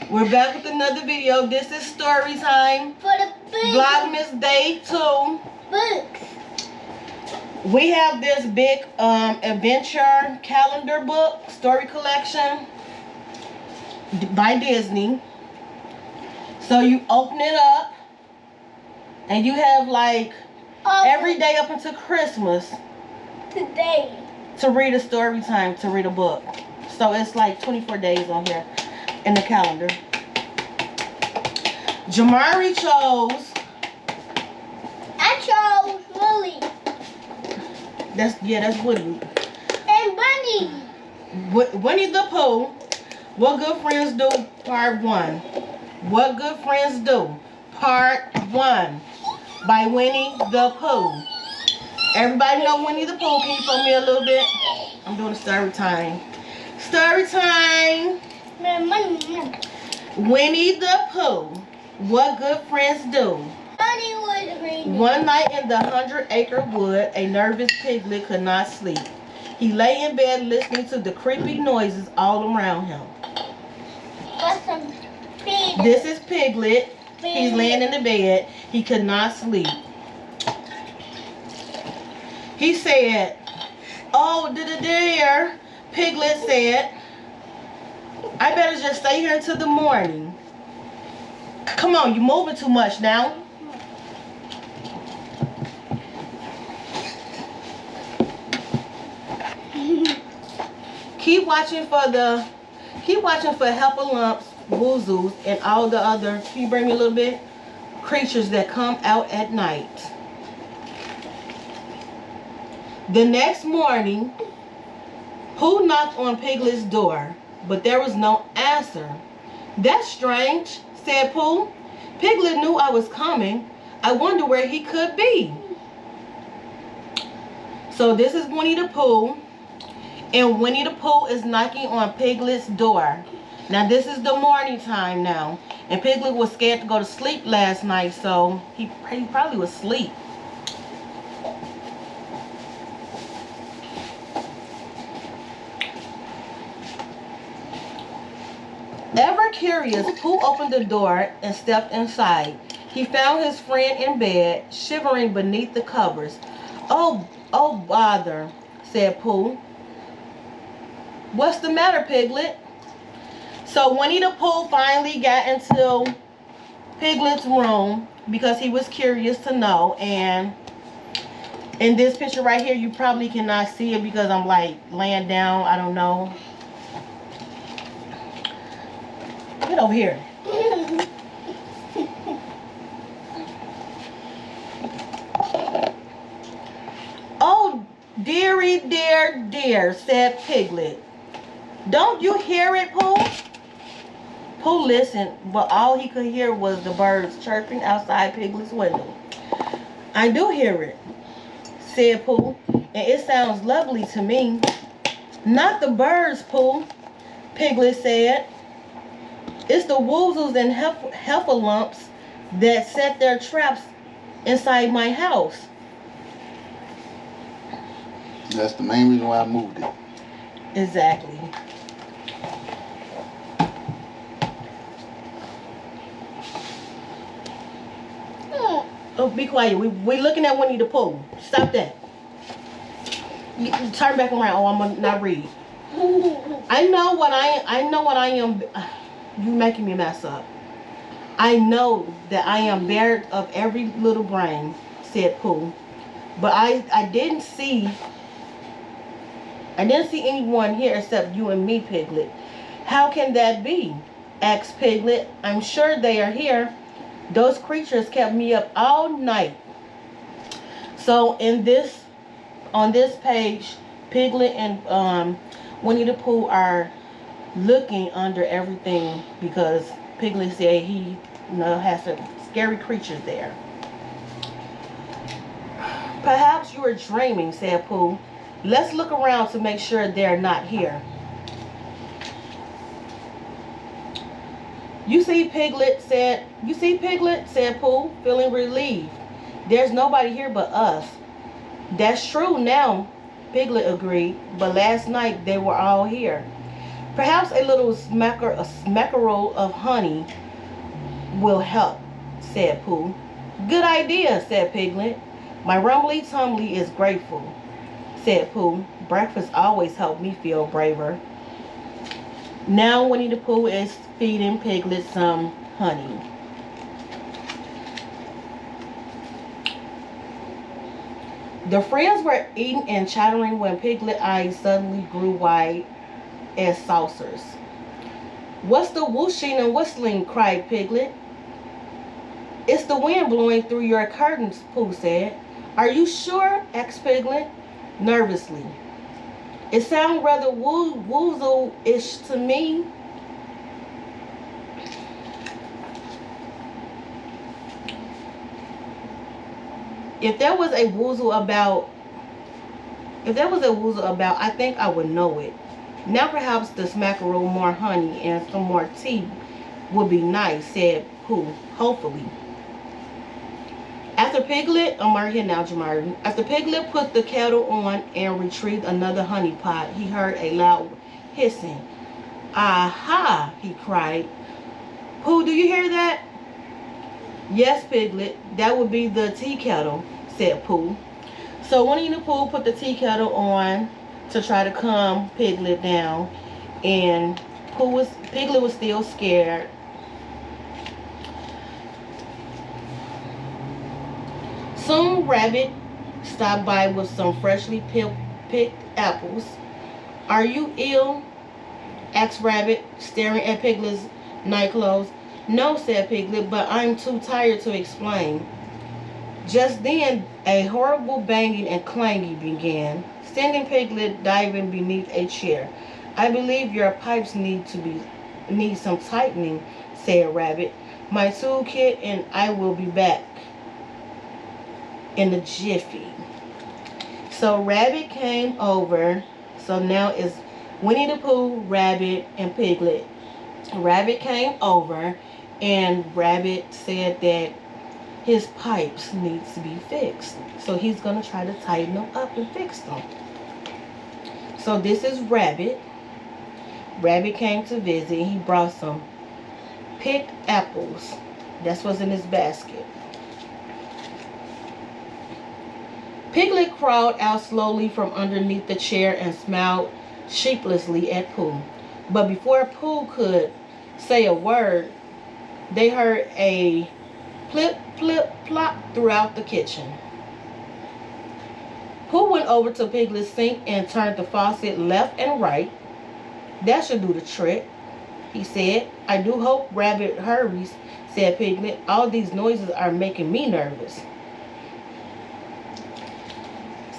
We're back with another video. This is story time. For the big Vlogmas Day 2. books. We have this big adventure calendar book, story collection by Disney. So you open it up and you have like every day up until Christmas Today. to read a story time, to read a book. So it's like 24 days on here in the calendar. Jamari chose. I chose Willie That's Woody. and Bunny. Winnie the Pooh. What Good Friends Do, Part 1. What Good Friends Do, Part 1 by Winnie the Pooh. Everybody know Winnie the Pooh? Can you show me a little bit? I'm doing story time. Story time. Winnie the Pooh. What Good Friends Do. Bunny was reading. One night in the 100-acre wood, a nervous piglet could not sleep. He lay in bed listening to the creepy noises all around him. What's some pig? This is Piglet. He's laying in the bed. He could not sleep. He said, "Oh, dear." Piglet said, "I better just stay here until the morning." Come on, you're moving too much now. Keep watching for heffalumps, woozles, and all the other, can you bring me a little bit? Creatures that come out at night. The next morning, Pooh knocked on Piglet's door, but there was no answer. "That's strange," said Pooh. "Piglet knew I was coming. I wonder where he could be." So this is Winnie the Pooh, and Winnie the Pooh is knocking on Piglet's door. Now this is the morning time now, and Piglet was scared to go to sleep last night, so he probably was asleep. Ever curious, Pooh opened the door and stepped inside. He found his friend in bed, shivering beneath the covers. Oh, bother," said Pooh. "What's the matter, Piglet?" So Winnie the Pooh finally got into Piglet's room because he was curious to know. And in this picture right here, you probably cannot see it because I'm like laying down. I don't know. Get over here. "Oh, dearie, dear," said Piglet. "Don't you hear it, Pooh?" Pooh listened, but all he could hear was the birds chirping outside Piglet's window. "I do hear it," said Pooh, "and it sounds lovely to me." "Not the birds, Pooh," Piglet said. "It's the woozles and heffalumps that set their traps inside my house." That's the main reason why I moved it. Exactly. Oh, be quiet. We looking at Winnie the Pooh. Stop that. Turn back around. Oh, I'm gonna not read. I know what I am. You making me mess up. "I know that I am bared of every little brain," said Pooh. "But I didn't see anyone here except you and me, Piglet." "How can that be?" asked Piglet. "I'm sure they are here. Those creatures kept me up all night." So on this page, Piglet and Winnie the Pooh are looking under everything because Piglet said he has some scary creatures there. "Perhaps you are dreaming," said Pooh. "Let's look around to make sure they're not here." You see, Piglet," said Pooh, feeling relieved. "There's nobody here but us." "That's true now," Piglet agreed, "but last night they were all here." Perhaps a little smackerel of honey will help, said Pooh. Good idea, said Piglet. My rumbly tumbly is grateful, said Pooh. Breakfast always helped me feel braver. Now Winnie the Pooh is feeding Piglet some honey. The friends were eating and chattering when Piglet's eyes suddenly grew wide as saucers. What's the whooshing and whistling? Cried Piglet. It's the wind blowing through your curtains, Pooh said. Are you sure? Asked Piglet nervously. It sounds rather woozle-ish to me. If there was a woozle about, I think I would know it. Now perhaps the smackerel, more honey, and some more tea would be nice, said Pooh, hopefully. After Piglet put the kettle on and retrieved another honey pot, he heard a loud hissing. Aha, he cried. Pooh, do you hear that? Yes, Piglet, that would be the tea kettle, said Pooh. So Winnie the Pooh put the tea kettle on to try to calm Piglet down, and Piglet was still scared. Soon Rabbit stopped by with some freshly picked apples. Are you ill? Asked Rabbit, staring at Piglet's nightclothes. No, said Piglet, but I'm too tired to explain. Just then, a horrible banging and clanging began, sending Piglet diving beneath a chair. I believe your pipes need some tightening, said Rabbit. My toolkit and I will be back in a jiffy. So Rabbit came over. So now it's Winnie the Pooh, Rabbit, and Piglet. Rabbit came over, and Rabbit said that his pipes needs to be fixed. So he's going to try to tighten them up and fix them. So this is Rabbit. Rabbit came to visit. He brought some picked apples. That's what's in his basket. Piglet crawled out slowly from underneath the chair and smiled sheepishly at Pooh. But before Pooh could say a word, they heard a plip, plip, plop throughout the kitchen. Pooh went over to Piglet's sink and turned the faucet left and right. That should do the trick, he said. I do hope Rabbit hurries, said Piglet. All these noises are making me nervous.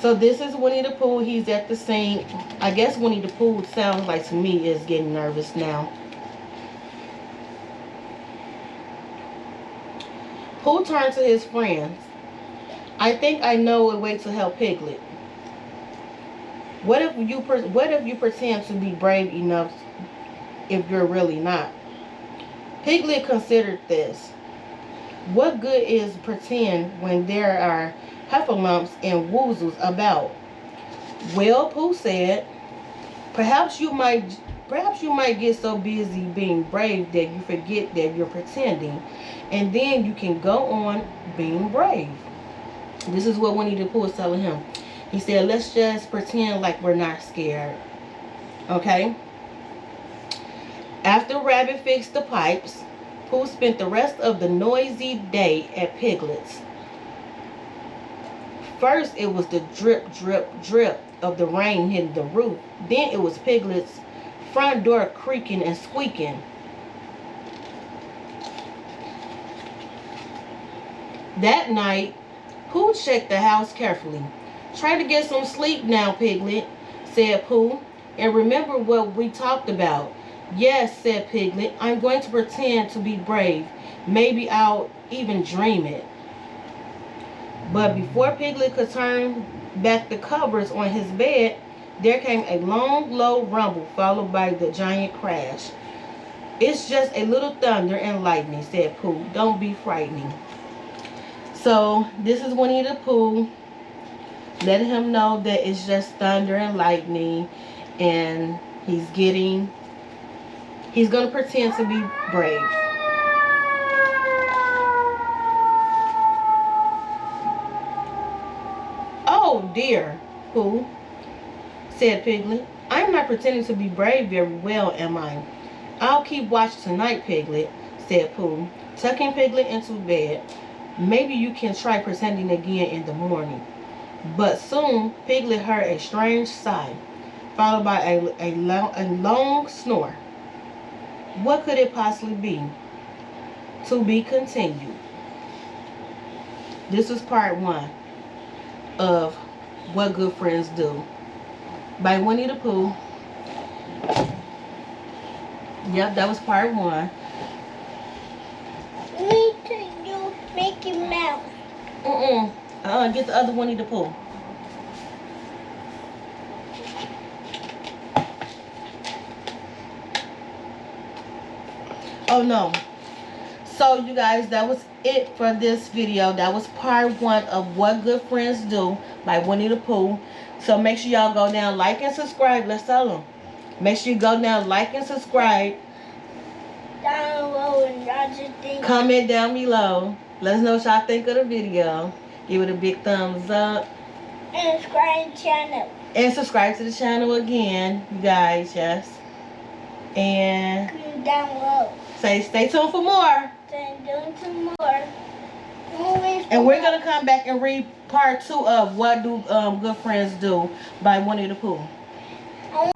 So this is Winnie the Pooh. He's at the sink. I guess Winnie the Pooh sounds like to me is getting nervous now. Pooh turned to his friends. I think I know a way to help Piglet. What if you pretend to be brave enough if you're really not? Piglet considered this. What good is pretend when there are heffalumps and woozles about? Well, Pooh said, perhaps you might get so busy being brave that you forget that you're pretending, and then you can go on being brave. This is what Winnie the Pooh is telling him. He said, let's just pretend like we're not scared. Okay? After Rabbit fixed the pipes, Pooh spent the rest of the noisy day at Piglet's. First, it was the drip, drip, drip of the rain hitting the roof. Then it was Piglet's front door creaking and squeaking. That night, Pooh checked the house carefully. Try to get some sleep now, Piglet, said Pooh, and remember what we talked about. Yes, said Piglet, I'm going to pretend to be brave. Maybe I'll even dream it. But before Piglet could turn back the covers on his bed, there came a long, low rumble followed by the giant crash. It's just a little thunder and lightning, said Pooh. Don't be frightening. So this is Winnie the Pooh letting him know that it's just thunder and lightning, and he's getting He's gonna pretend to be brave. Oh dear, Pooh, said Piglet. I'm not pretending to be brave very well, am I? I'll keep watch tonight, Piglet, said Pooh, tucking Piglet into bed. Maybe you can try pretending again in the morning. But soon, Piglet heard a strange sigh, followed by a long snore. What could it possibly be? To be continued. This is part 1 of What Good Friends Do by Winnie the Pooh. Yep, that was part 1. We need to do Mickey Mouse. Get the other Winnie the Pooh. Oh no. So you guys, that was it for this video. That was part 1 of What Good Friends Do by Winnie the Pooh. So make sure y'all go down, like and subscribe. Let's tell them. Make sure you go down, like and subscribe. Down below and y'all just think. Comment down below. Let us know what y'all think of the video. Give it a big thumbs up. And subscribe to the channel. And subscribe to the channel again, you guys, yes. And Comment down below. stay tuned for more. Then doing some more. Movies And we're going to come back and read part 2 of What Do Good Friends Do by Winnie the Pooh. I